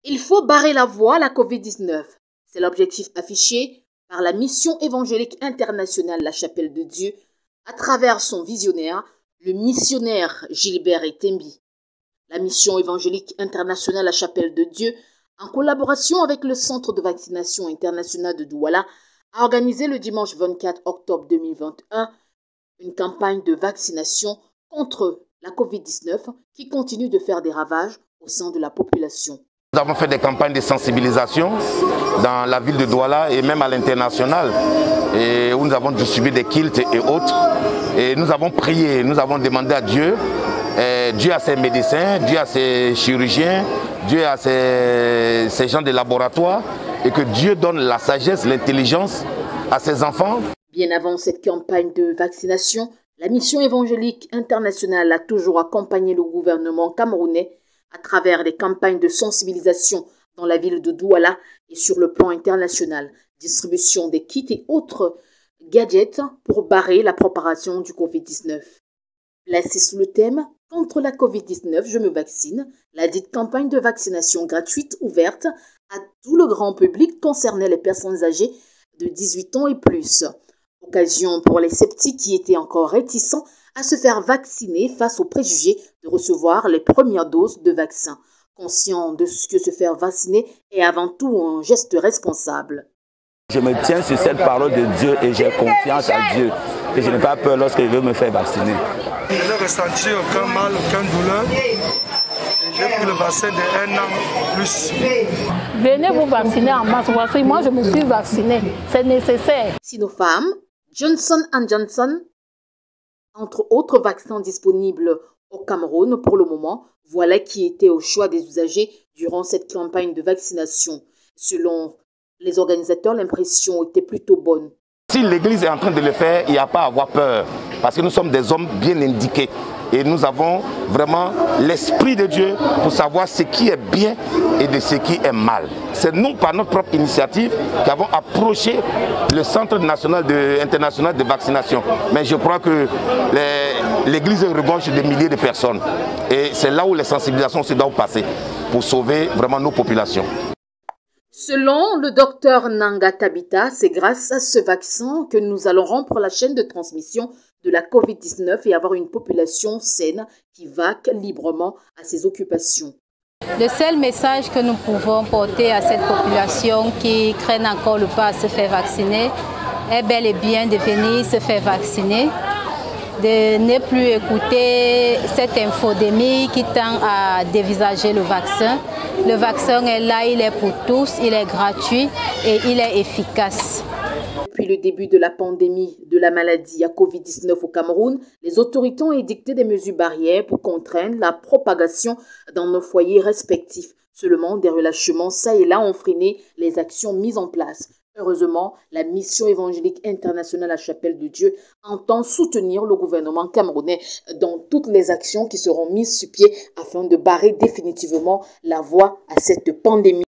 Il faut barrer la voie à la Covid-19. C'est l'objectif affiché par la mission évangélique internationale La Chapelle de Dieu à travers son visionnaire, le missionnaire Gilbert Etembi. La mission évangélique internationale La Chapelle de Dieu, en collaboration avec le Centre de vaccination international de Douala, a organisé le dimanche 24 octobre 2021 une campagne de vaccination contre la Covid-19 qui continue de faire des ravages au sein de la population. Nous avons fait des campagnes de sensibilisation dans la ville de Douala et même à l'international, où nous avons distribué des kilts et autres. Et nous avons prié, nous avons demandé à Dieu. Dieu a ses médecins, Dieu a ses chirurgiens, Dieu a ses gens de laboratoire, et que Dieu donne la sagesse, l'intelligence à ses enfants. Bien avant cette campagne de vaccination, la mission évangélique internationale a toujours accompagné le gouvernement camerounais à travers des campagnes de sensibilisation dans la ville de Douala et sur le plan international, distribution des kits et autres gadgets pour barrer la propagation du Covid-19. Placée sous le thème « Contre la Covid-19, je me vaccine », la dite campagne de vaccination gratuite ouverte à tout le grand public concernait les personnes âgées de 18 ans et plus. Occasion pour les sceptiques qui étaient encore réticents à se faire vacciner face aux préjugés de recevoir les premières doses de vaccin, conscient de ce que se faire vacciner est avant tout un geste responsable. Je me tiens sur cette parole de Dieu et j'ai confiance à Dieu. Et je n'ai pas peur lorsque je veux me faire vacciner. Je n'ai ressenti aucun mal, aucune douleur. J'ai pris le vaccin de 1 an plus. Venez vous vacciner en masse. Voici, moi je me suis vacciné. C'est nécessaire. Sinopharm, Johnson & Johnson, entre autres vaccins disponibles au Cameroun pour le moment, voilà qui était au choix des usagers durant cette campagne de vaccination. Selon les organisateurs, l'impression était plutôt bonne. Si l'Église est en train de le faire, il n'y a pas à avoir peur, parce que nous sommes des hommes bien indiqués et nous avons vraiment l'Esprit de Dieu pour savoir ce qui est bien et de ce qui est mal. C'est nous, par notre propre initiative, qui avons approché le Centre international de vaccination. Mais je crois que l'Église regorge de milliers de personnes et c'est là où les sensibilisations se doivent passer pour sauver vraiment nos populations. Selon le docteur Nanga Tabita, c'est grâce à ce vaccin que nous allons rompre la chaîne de transmission de la Covid-19 et avoir une population saine qui vaque librement à ses occupations. Le seul message que nous pouvons porter à cette population qui craint encore le pas à se faire vacciner est bel et bien de venir se faire vacciner, de ne plus écouter cette infodémie qui tend à dévisager le vaccin. Le vaccin est là, il est pour tous, il est gratuit et il est efficace. Depuis le début de la pandémie de la maladie à Covid-19 au Cameroun, les autorités ont édicté des mesures barrières pour contraindre la propagation dans nos foyers respectifs. Seulement, des relâchements ça et là ont freiné les actions mises en place. Heureusement, la mission évangélique internationale La Chapelle de Dieu entend soutenir le gouvernement camerounais dans toutes les actions qui seront mises sur pied afin de barrer définitivement la voie à cette pandémie.